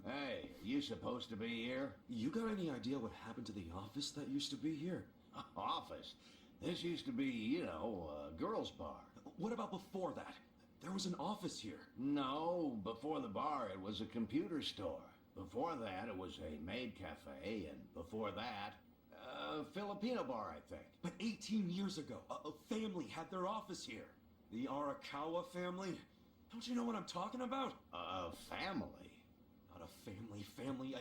Hey, are you supposed to be here? You got any idea what happened to the office that used to be here? Office? This used to be, a girls' bar. What about before that? There was an office here. No, before the bar it was a computer store. Before that it was a maid cafe, and before that, a Filipino bar, I think. But 18 years ago, a family had their office here. The Arakawa family? Don't you know what I'm talking about? A family? Not a family,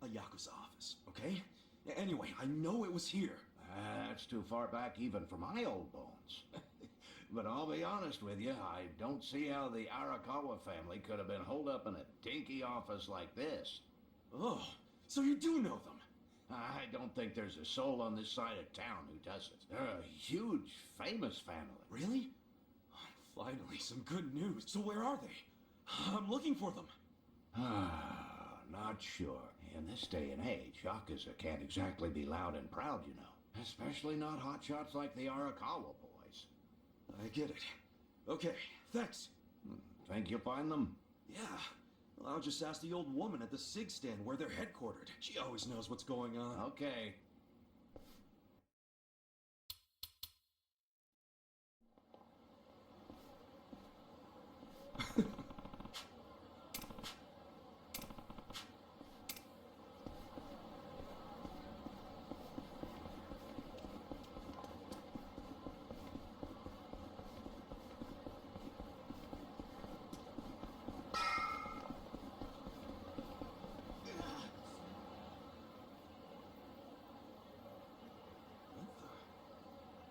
a Yakuza office, okay? Anyway, I know it was here. That's too far back even for my old bones. But I'll be honest with you, I don't see how the Arakawa family could have been holed up in a dinky office like this. Oh, so you do know them? I don't think there's a soul on this side of town who doesn't. They're a huge, famous family. Really? Finally, some good news. So where are they? I'm looking for them. Not sure. In this day and age, Yakuza can't exactly be loud and proud, you know. Especially not hotshots like the Arakawa boys. I get it. Okay, thanks. Think you'll find them? Yeah. Well, I'll just ask the old woman at the SIG stand where they're headquartered. She always knows what's going on. Okay.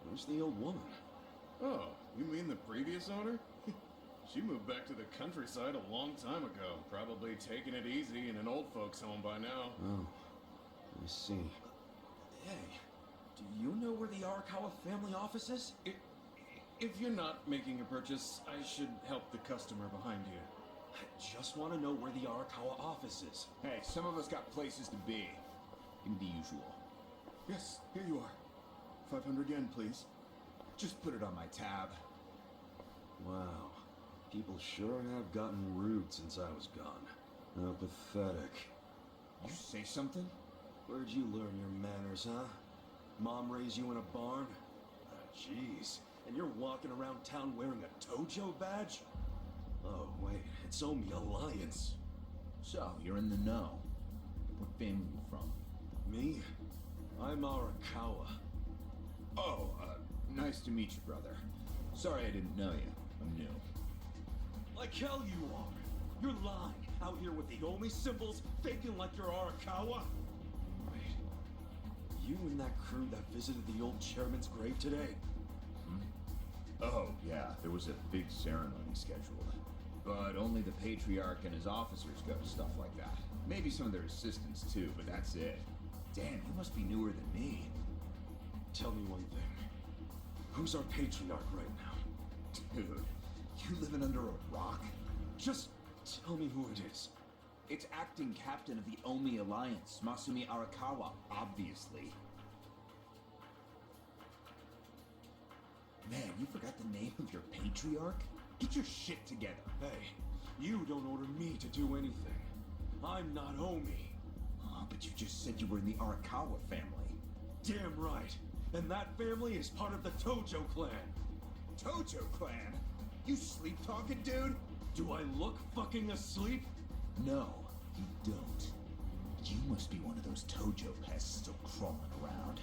Where's the old woman? Oh, you mean the previous owner? She moved back to the countryside a long time ago. Probably taking it easy in an old folks home by now. Oh, I see. Hey, do you know where the Arakawa family office is? If you're not making a purchase, I should help the customer behind you. I just want to know where the Arakawa office is. Hey, some of us got places to be. Give me the usual. Yes, here you are. 500 yen, please. Just put it on my tab. Wow. People sure have gotten rude since I was gone. How pathetic. You say something? Where'd you learn your manners, huh? Mom raised you in a barn? Jeez. And you're walking around town wearing a Tojo badge? Oh, wait. It's Omi Alliance. So, you're in the know. What family you from? Me? I'm Arakawa. Oh, nice to meet you, brother. Sorry I didn't know you. I'm new. Like hell you are. You're lying. Out here with the Omi symbols, faking like you're Arakawa. Wait. You and that crew that visited the old chairman's grave today? Oh, yeah, there was a big ceremony scheduled. But only the Patriarch and his officers go to stuff like that. Maybe some of their assistants too, but that's it. Damn, you must be newer than me. Tell me one thing. Who's our Patriarch right now? Dude, you living under a rock? Just tell me who it is. It's acting captain of the Omi Alliance, Masumi Arakawa, obviously. Man, you forgot the name of your Patriarch? Get your shit together. Hey, you don't order me to do anything. I'm not Omi. Oh, but you just said you were in the Arakawa family. Damn right. And that family is part of the Tojo clan. Tojo clan? You sleep-talking, dude? Do I look fucking asleep? No, you don't. You must be one of those Tojo pests still crawling around.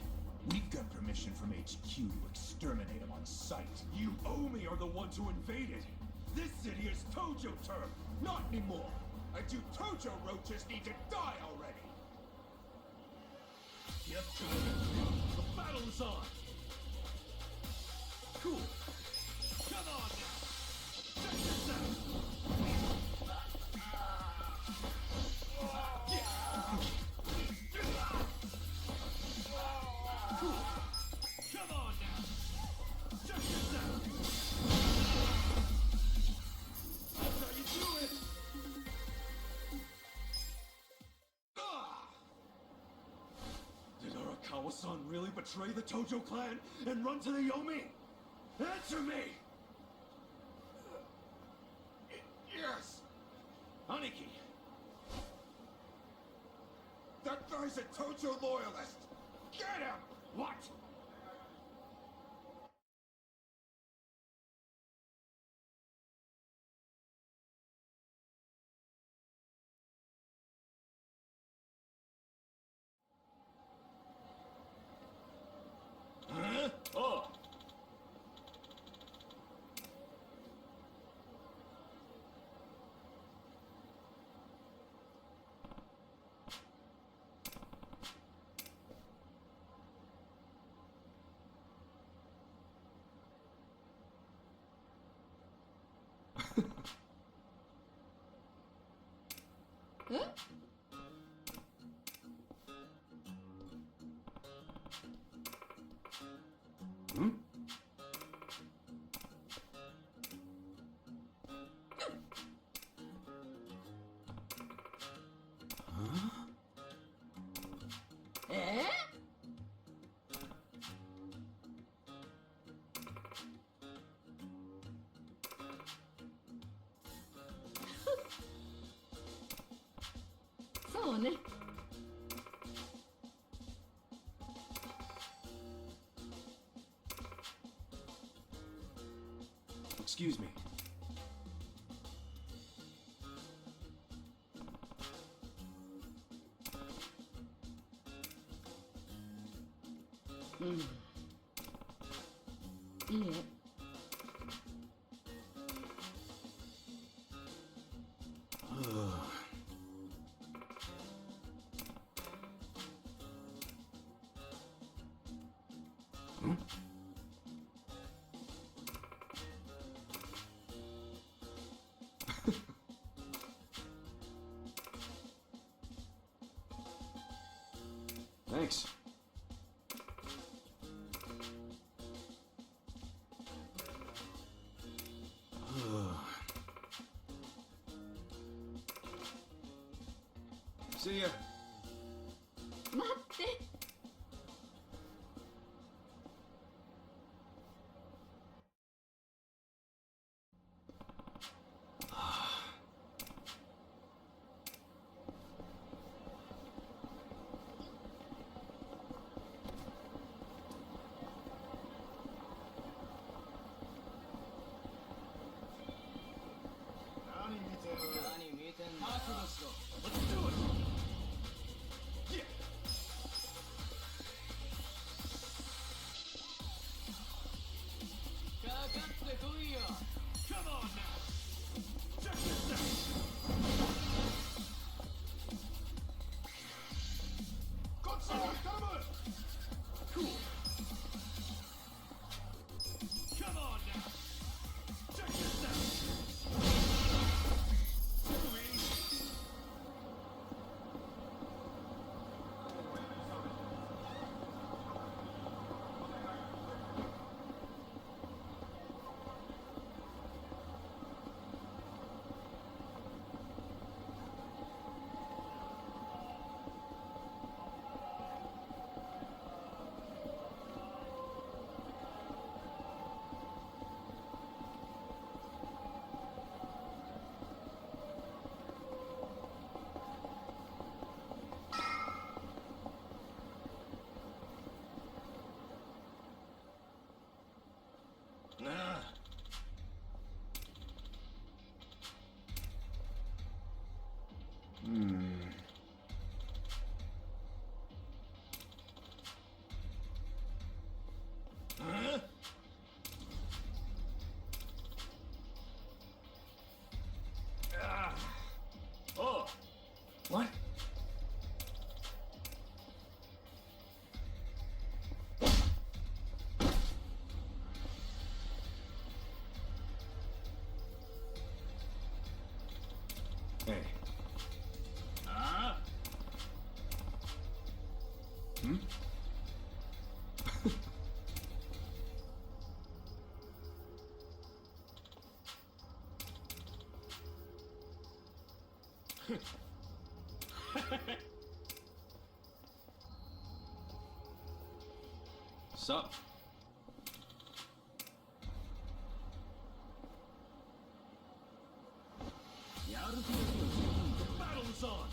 We've got permission from HQ to exterminate them on sight. You Omi are the ones who invaded. This city is Tojo turf. Not anymore. And you Tojo roaches need to die already. Yep. The battle is on. Cool. Come on now. Check this out. Cool. Come on now. Check this out. That's how you do it. Did Arakawa-san really betray the Tojo clan and run to the Yomi? Answer me! Yes! Aniki, That guy's a Tojo loyalist! Get him! What? Huh? Oh! Huh? Hmm? Eh?そうね。Excuse me. Hmm. いいえ。Thanks. See ya. 待って。Nah. Huh? Ah. Oh. What? Hey. Ah? Hmm? Sup? Battle is on!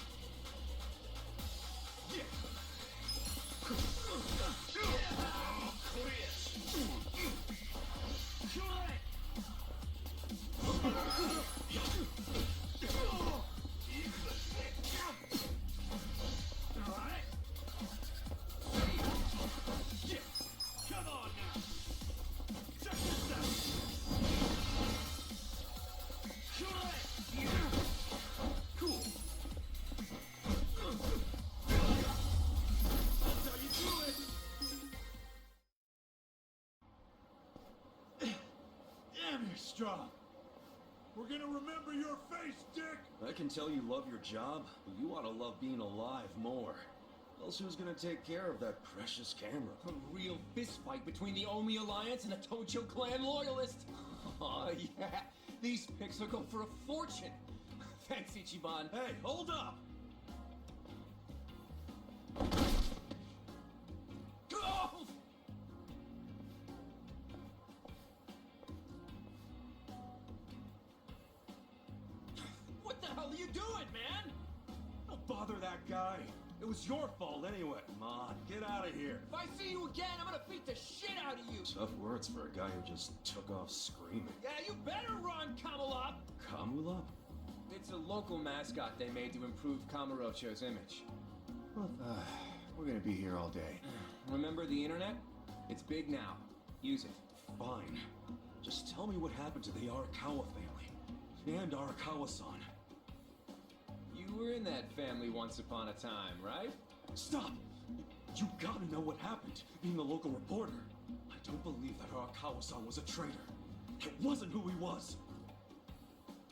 strong. We're gonna remember your face, Dick! I can tell you love your job, but you ought to love being alive more. Else who's gonna take care of that precious camera? A real fist fight between the Omi Alliance and the Tojo clan loyalists. Oh, yeah. These pics will go for a fortune. Thanks, Ichiban. Hey, hold up! Go! What the hell are you doing, man? Don't bother that guy. It was your fault anyway. Come on, get out of here. If I see you again, I'm gonna beat the shit out of you. Tough words for a guy who just took off screaming. Yeah, you better run, Kamurocho. Kamula? It's a local mascot they made to improve Kamurocho's image. We're gonna be here all day. Remember the internet? It's big now. Use it. Fine. Just tell me what happened to the Arakawa family. And Arakawa-san. You were in that family once upon a time, right? Stop! You gotta know what happened, being a local reporter. I don't believe that Arakawa-san was a traitor. It wasn't who he was.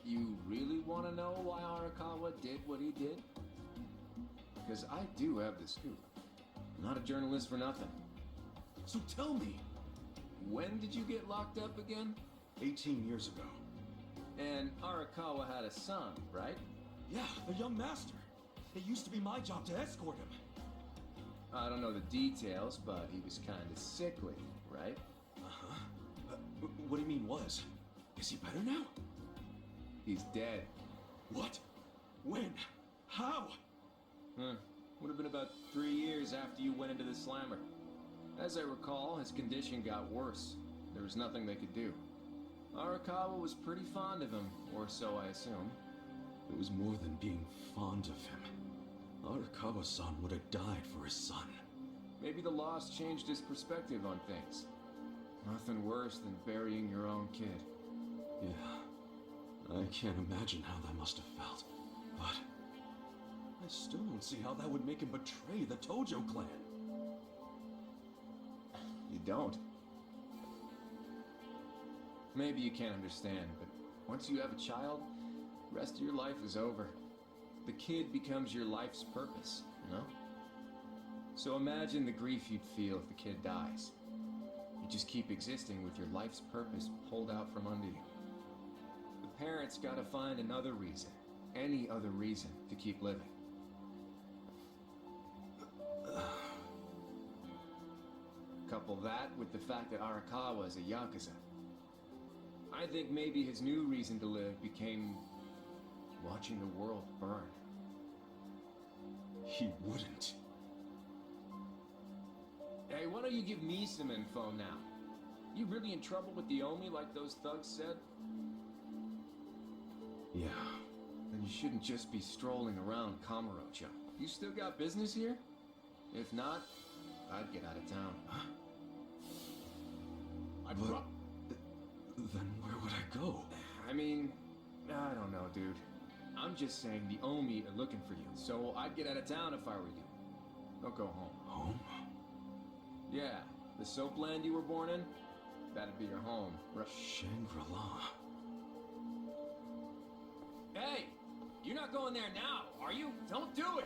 You really want to know why Arakawa did what he did? Because I do have the scoop. I'm not a journalist for nothing. So tell me. When did you get locked up again? 18 years ago. And Arakawa had a son, right? Yeah, the young master. It used to be my job to escort him. I don't know the details, but he was kind of sickly, right? Uh-huh. What do you mean was? Is he better now? He's dead. What? When? How? Would have been about 3 years after you went into the slammer. As I recall, his condition got worse. There was nothing they could do. Arakawa was pretty fond of him, or so I assume. It was more than being fond of him. Arakawa-san would have died for his son. Maybe the loss changed his perspective on things. Nothing worse than burying your own kid. Yeah. I can't imagine how that must have felt. But I still don't see how that would make him betray the Tojo clan. You don't. Maybe you can't understand, but once you have a child, the rest of your life is over. The kid becomes your life's purpose, you know? So imagine the grief you'd feel if the kid dies. You just keep existing with your life's purpose pulled out from under you. The parents gotta find another reason, any other reason, to keep living. Couple that with the fact that Arakawa is a Yakuza. I think maybe his new reason to live became watching the world burn. He wouldn't. Hey, why don't you give me some info now? You really in trouble with the Omi like those thugs said? Yeah. Then you shouldn't just be strolling around Kamurocho. You still got business here? If not, I'd get out of town. Then where would I go? I mean, I don't know, dude. I'm just saying the Omi are looking for you, so I'd get out of town if I were you. Don't go home. Home? Yeah, the soap land you were born in? That'd be your home. Shangri-La. Hey! You're not going there now, are you? Don't do it!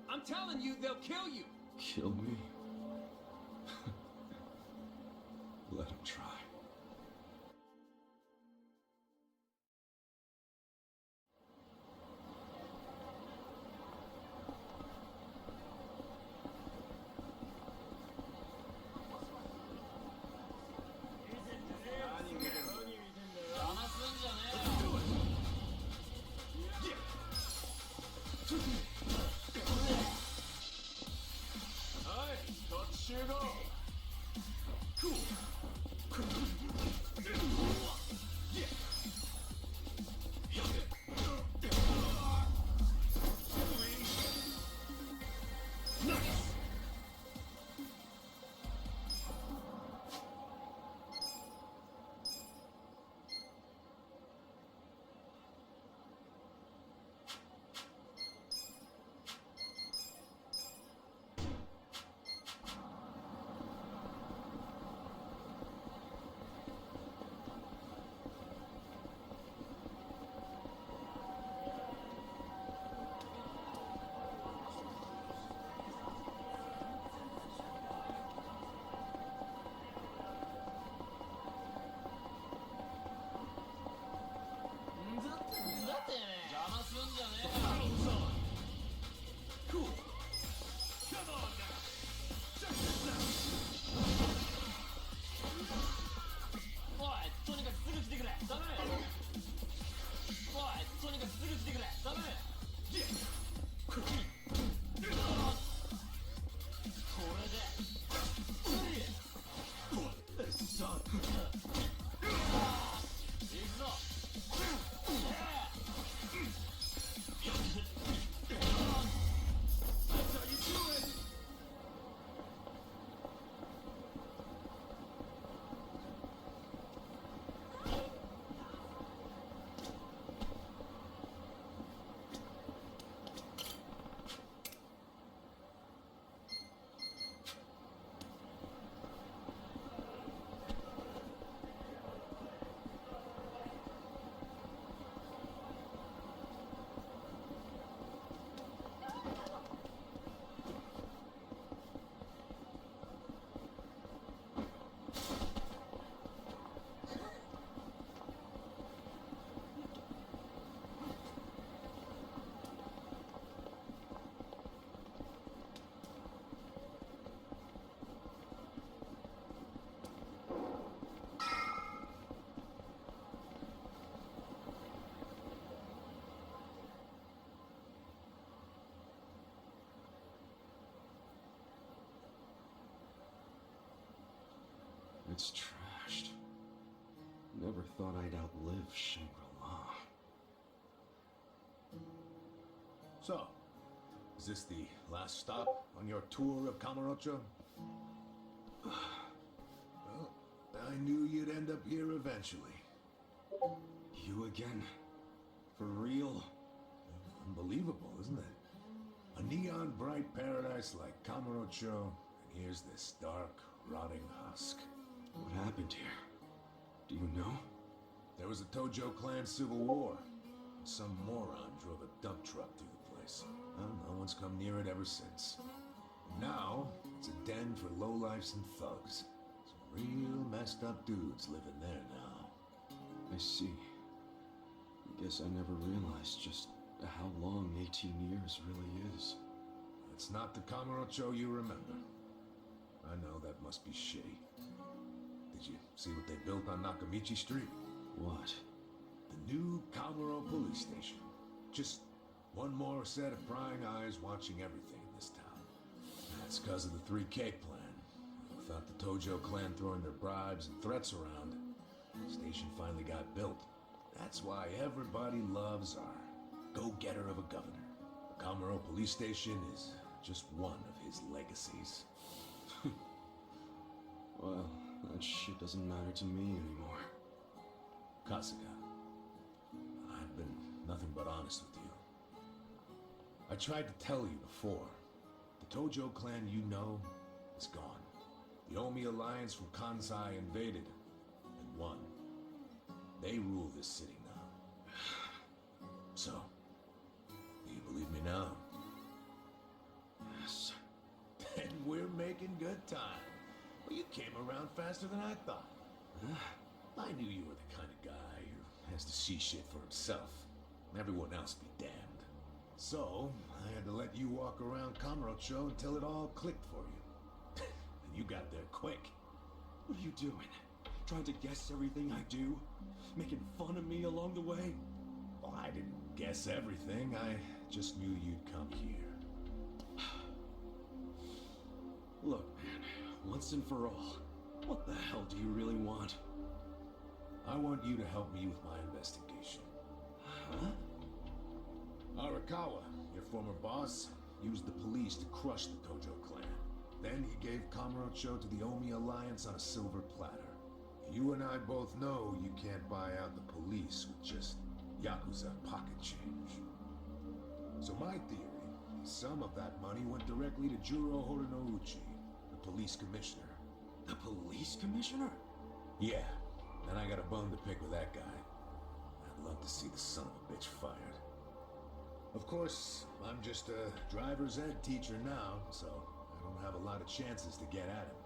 I'm telling you, they'll kill you! Kill me? Let him try. son. That's how you do it! It's trashed. Never thought I'd outlive Shangri-La. So, is this the last stop on your tour of Kamurocho? Well, I knew you'd end up here eventually. You again? For real? Unbelievable, isn't it? A neon bright paradise like Kamurocho, and here's this dark, rotting husk. What happened here? Do you know? There was a Tojo clan civil war. And some moron drove a dump truck through the place. Well, no one's come near it ever since. Now, it's a den for lowlifes and thugs. Some real messed up dudes living there now. I see. I guess I never realized just how long 18 years really is. It's not the Kamurocho you remember. I know that must be shitty. Did you see what they built on Nakamichi Street? What? The new Kamuro police station. Just one more set of prying eyes watching everything in this town. That's because of the 3K plan. Without the Tojo clan throwing their bribes and threats around, the station finally got built. That's why everybody loves our go-getter of a governor. The Kamuro police station is just one of his legacies. Well, that shit doesn't matter to me anymore. Kasuga, I've been nothing but honest with you. I tried to tell you before. The Tojo clan you know is gone. The Omi alliance from Kansai invaded and won. They rule this city now. So, do you believe me now? Yes. Then we're making good time. Well, you came around faster than I thought. I knew you were the kind of guy who has to see shit for himself. Everyone else be damned. So, I had to let you walk around Kamurocho until it all clicked for you. And you got there quick. What are you doing? Trying to guess everything I do? Making fun of me along the way? Well, I didn't guess everything. I just knew you'd come here. Look, man, once and for all, what the hell do you really want? I want you to help me with my investigation. Huh? Arakawa, your former boss, used the police to crush the Tojo clan. Then he gave Kamurocho to the Omi alliance on a silver platter. You and I both know you can't buy out the police with just Yakuza pocket change. So my theory is some of that money went directly to Juro Horinouchi, the police commissioner. The police commissioner? Yeah, and I got a bone to pick with that guy. I'd love to see the son of a bitch fired. Of course, I'm just a driver's ed teacher now, so I don't have a lot of chances to get at him.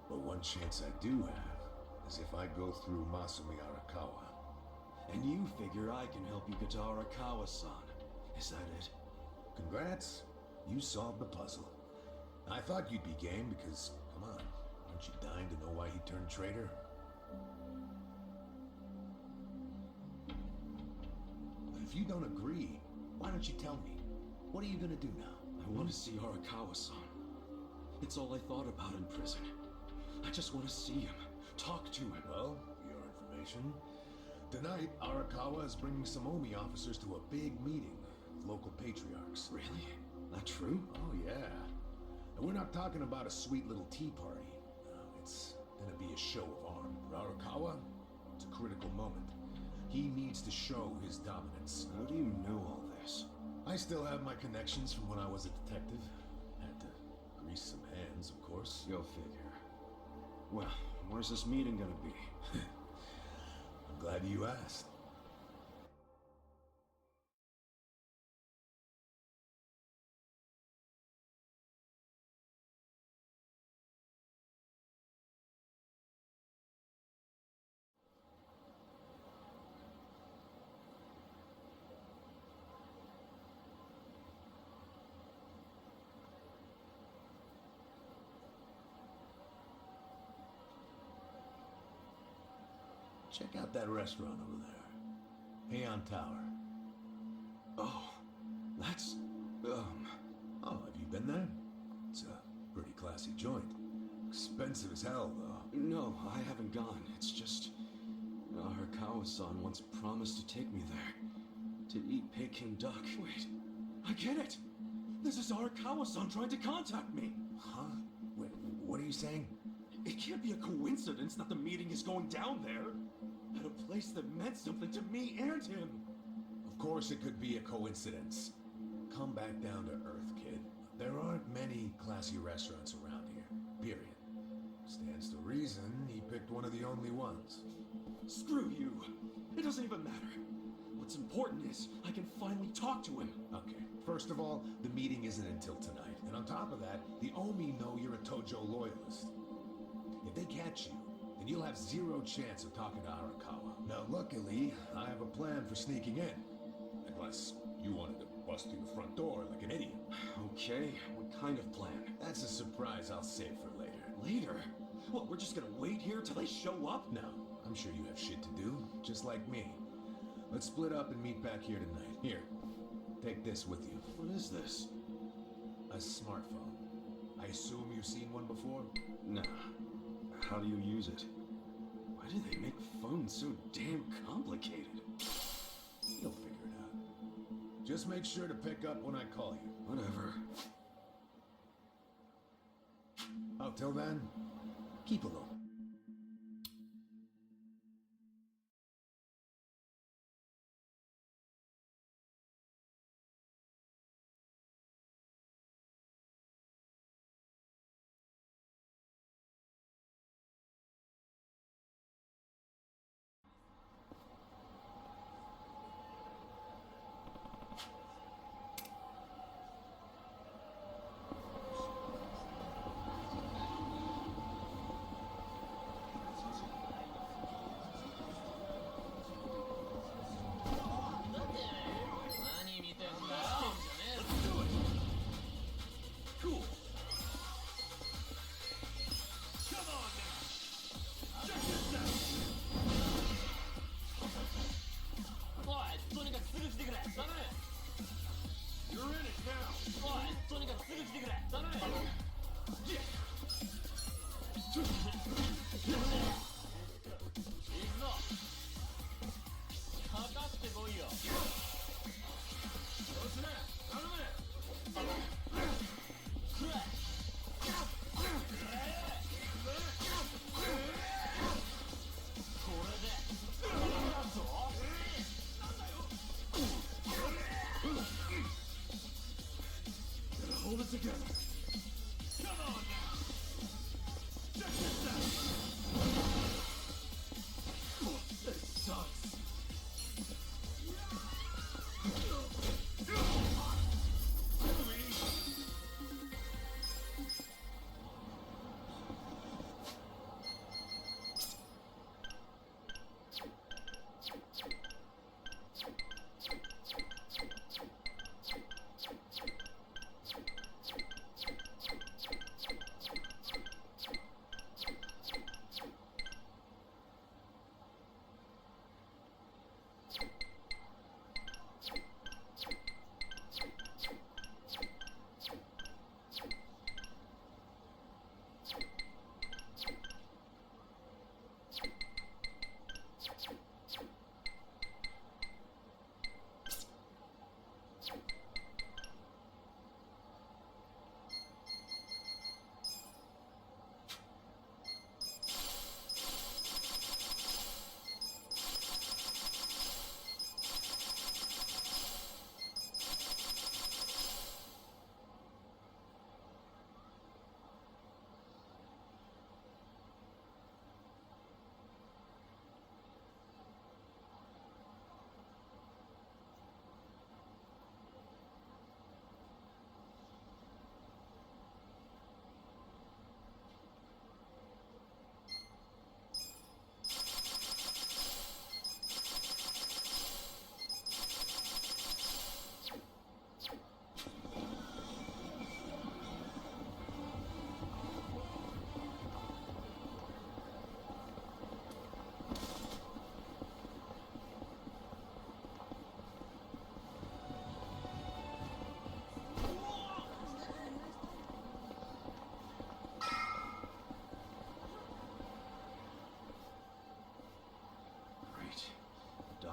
But one chance I do have is if I go through Masumi Arakawa. And you figure I can help you get to Arakawa-san. Is that it? Congrats, you solved the puzzle. I thought you'd be game because, come on, aren't you dying to know why he turned traitor? But if you don't agree, why don't you tell me? What are you gonna do now? I want to see Arakawa-san. It's all I thought about in prison. I just want to see him, talk to him. Well, for your information, tonight Arakawa is bringing some Omi officers to a big meeting with local patriarchs. Really? That true? Oh, yeah. And we're not talking about a sweet little tea party. No, it's gonna be a show of arm. For Arakawa, it's a critical moment. He needs to show his dominance. How do you know all this? I still have my connections from when I was a detective. Had to grease some hands, of course. Go figure. Well, where's this meeting gonna be? I'm glad you asked. Check out that restaurant over there. Heian Tower. Oh, that's... Oh, have you been there? It's a pretty classy joint. Expensive as hell, though. No, I haven't gone. It's just... Arakawa-san once promised to take me there. To eat Peking duck. Wait, I get it! This is Arakawa-san trying to contact me! Huh? Wait, what are you saying? It can't be a coincidence that the meeting is going down there. At a place that meant something to me and him. Of course it could be a coincidence. Come back down to earth, kid. There aren't many classy restaurants around here. Period. Stands to reason he picked one of the only ones. Screw you. It doesn't even matter. What's important is I can finally talk to him. Okay, first of all, the meeting isn't until tonight. And on top of that, the Omi know you're a Tojo loyalist. If they catch you, then you'll have zero chance of talking to Arakawa. Now, luckily, I have a plan for sneaking in. Unless you wanted to bust through the front door like an idiot. Okay, what kind of plan? That's a surprise I'll save for later. Later? What, we're just gonna wait here till they show up? No, I'm sure you have shit to do, just like me. Let's split up and meet back here tonight. Here, take this with you. What is this? A smartphone. I assume you've seen one before? Nah. How do you use it? Why do they make phones so damn complicated? You'll figure it out. Just make sure to pick up when I call you. Whatever. Until then, keep alone.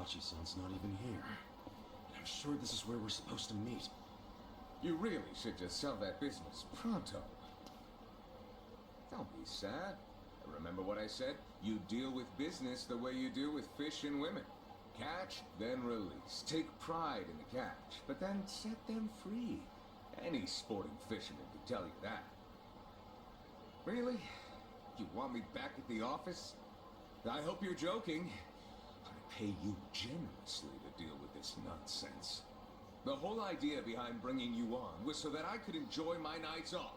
Hachi-san's not even here. And I'm sure this is where we're supposed to meet. You really should just sell that business pronto. Don't be sad. Remember what I said? You deal with business the way you do with fish and women. Catch, then release. Take pride in the catch, but then set them free. Any sporting fisherman can tell you that. Really? You want me back at the office? I hope you're joking. I pay you generously to deal with this nonsense. The whole idea behind bringing you on was so that I could enjoy my nights off.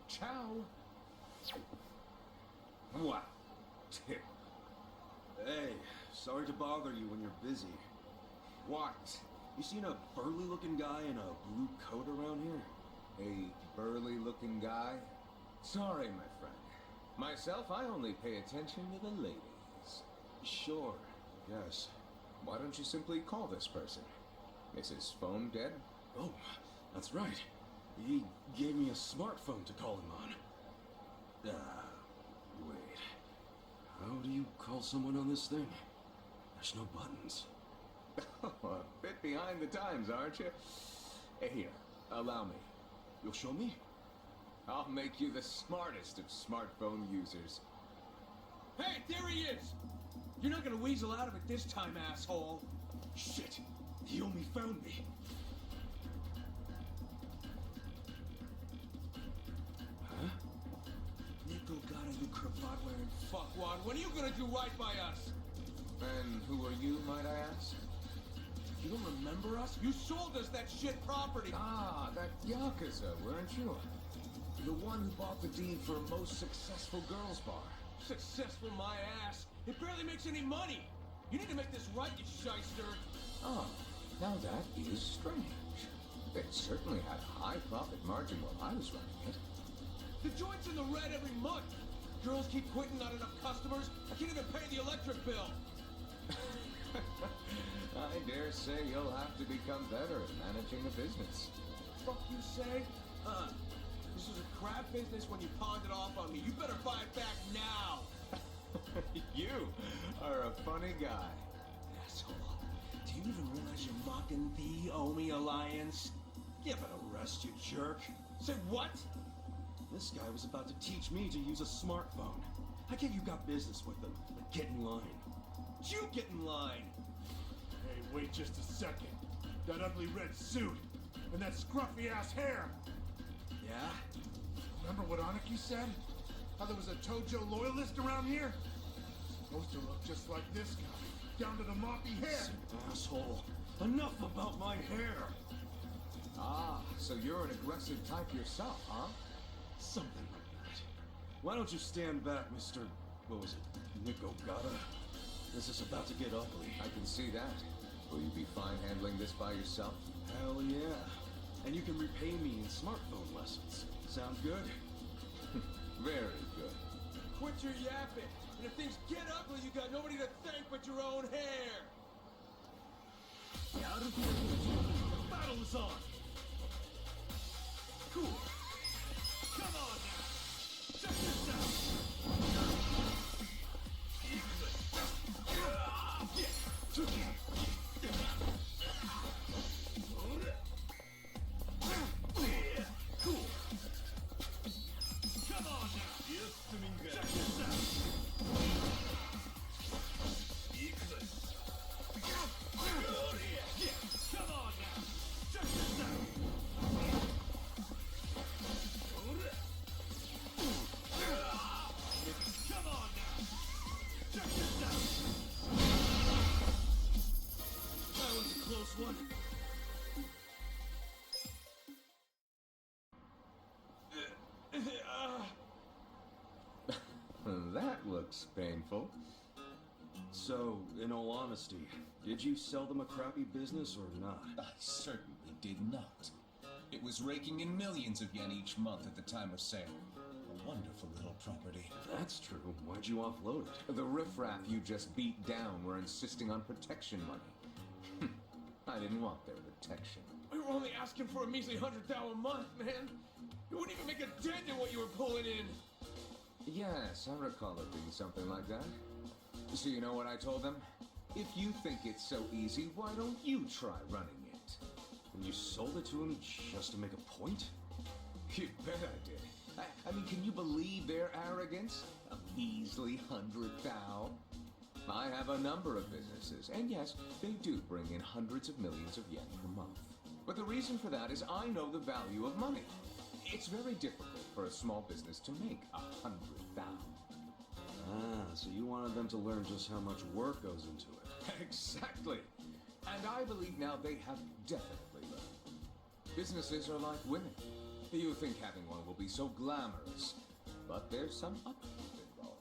Ciao. Wow. Tip. Hey, sorry to bother you when you're busy. What? You seen a burly-looking guy in a blue coat around here? A burly-looking guy? Sorry, my friend. Myself, I only pay attention to the ladies. Sure, yes. Why don't you simply call this person? Is his phone dead? Oh, that's right. He gave me a smartphone to call him on. Wait. How do you call someone on this thing? There's no buttons. A bit behind the times, aren't you? Here, allow me. You'll show me? I'll make you the smartest of smartphone users. Hey, there he is! You're not gonna weasel out of it this time, asshole! Shit! He only found me. Huh? Nickel got a new cravat wearing fuckwad. When are you gonna do right by us? And who are you, might I ask? You don't remember us? You sold us that shit property! Ah, that Yakuza, weren't you? The one who bought the deed for a most successful girls' bar. Successful my ass! It barely makes any money! You need to make this right, you shyster! Oh, now that is strange. It certainly had a high profit margin while I was running it. The joint's in the red every month! Girls keep quitting, not enough customers. I can't even pay the electric bill! I dare say you'll have to become better at managing a business. Fuck you say? This was a crap business when you pawned it off on me. You better buy it back now! You are a funny guy. Asshole. Do you even realize you're mocking the Omi Alliance? Give it a rest, you jerk. Say what? This guy was about to teach me to use a smartphone. I get you got business with him, but get in line. You get in line! Hey, wait just a second. That ugly red suit and that scruffy-ass hair. Yeah? Remember what Aniki said? How there was a Tojo loyalist around here? Supposed to look just like this guy, down to the moppy hair. Asshole. Enough about my hair. Ah, so you're an aggressive type yourself, huh? Something like that. Why don't you stand back, Mr. What was it? Nikogata? This is about to get ugly. I can see that. Will you be fine handling this by yourself? Hell yeah. And you can repay me in smartphone lessons. Sound good? Very good. Quit your yapping! And if things get ugly, you got nobody to thank but your own hair! The battle is on. Cool. Come on now. Check this out. Cool. Come on now. Check this out. Come on now. Check this out. Come on now. Check this out. That was a close one. That looks painful. So, in all honesty, did you sell them a crappy business or not? I certainly did not. It was raking in millions of yen each month at the time of sale. A wonderful little property. That's true. Why'd you offload it? The riffraff you just beat down were insisting on protection money. I didn't want their protection. We were only asking for a measly $100 a month, man. You wouldn't even make a dent in what you were pulling in. Yes, I recall it being something like that. So you know what I told them? If you think it's so easy, why don't you try running it? And you sold it to him just to make a point? You bet I did. I mean, can you believe their arrogance? A measly 100,000. I have a number of businesses, and yes, they do bring in hundreds of millions of yen per month. But the reason for that is I know the value of money. It's very difficult for a small business to make 100,000. Ah, so you wanted them to learn just how much work goes into it. Exactly. And I believe now they have definitely learned. Businesses are like women. You think having one will be so glamorous, but there's some upkeep involved.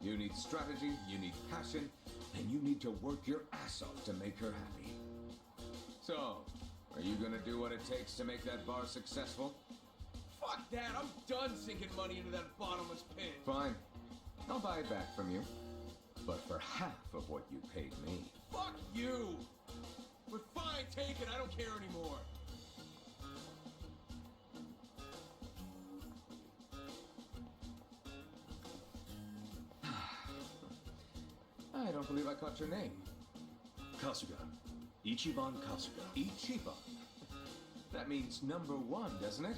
You need strategy, you need passion, and you need to work your ass off to make her happy. So, are you gonna do what it takes to make that bar successful? Fuck that! I'm done sinking money into that bottomless pit. Fine. I'll buy it back from you. But for half of what you paid me. Fuck you! But fine, take it. I don't care anymore. I don't believe I caught your name. Kasuga. Ichiban Kasuga. Ichiban. That means number one, doesn't it?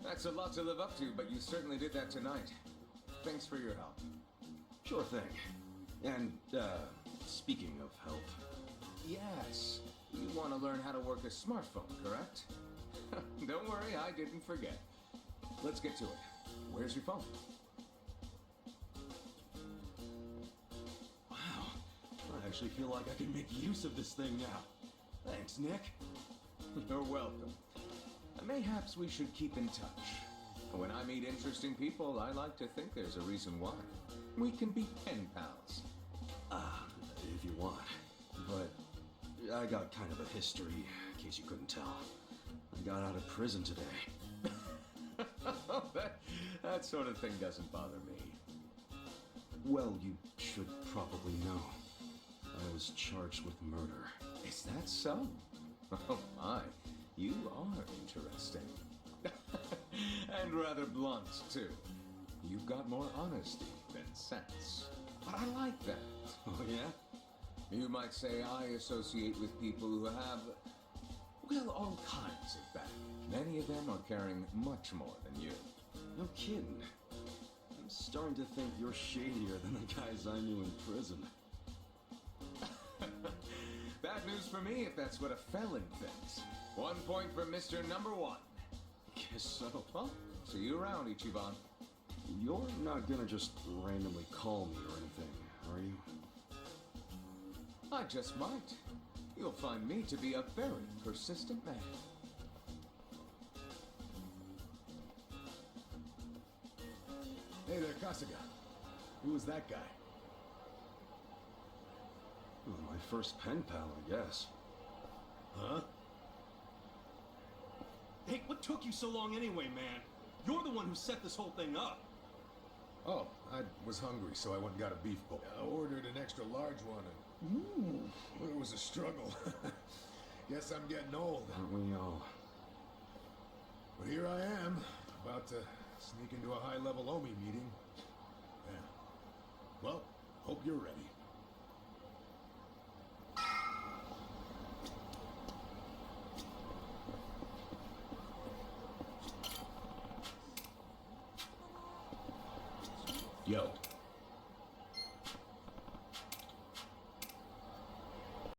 That's a lot to live up to, but you certainly did that tonight. Thanks for your help. Sure thing. And, speaking of help... Yes. You want to learn how to work a smartphone, correct? Don't worry, I didn't forget. Let's get to it. Where's your phone? Wow. I actually feel like I can make use of this thing now. Thanks, Nick. You're welcome. Mayhaps we should keep in touch. When I meet interesting people, I like to think there's a reason why. We can be pen pals. If you want. But I got kind of a history, in case you couldn't tell. I got out of prison today. that sort of thing doesn't bother me. Well, you should probably know. I was charged with murder. Is that so? Oh my, you are interesting. And rather blunt, too. You've got more honesty than sense. But I like that. Oh, yeah? You might say I associate with people who have, well, all kinds of baggage. Many of them are carrying much more than you. No kidding. I'm starting to think you're shadier than the guys I knew in prison. Bad news for me if that's what a felon thinks. 1 point for Mr. Number One. Guess so. Well, see you around, Ichiban. You're not gonna just randomly call me or anything, are you? I just might. You'll find me to be a very persistent man. Hey there, Kasuga. Who was that guy? Well, my first pen pal, I guess. Huh? Hey, what took you so long anyway, man? You're the one who set this whole thing up. Oh, I was hungry, so I went and got a beef bowl. I ordered an extra large one, and it was a struggle. Guess I'm getting old. Aren't we all? But here I am, about to sneak into a high-level Omi meeting. Yeah. Well, hope you're ready. Yo,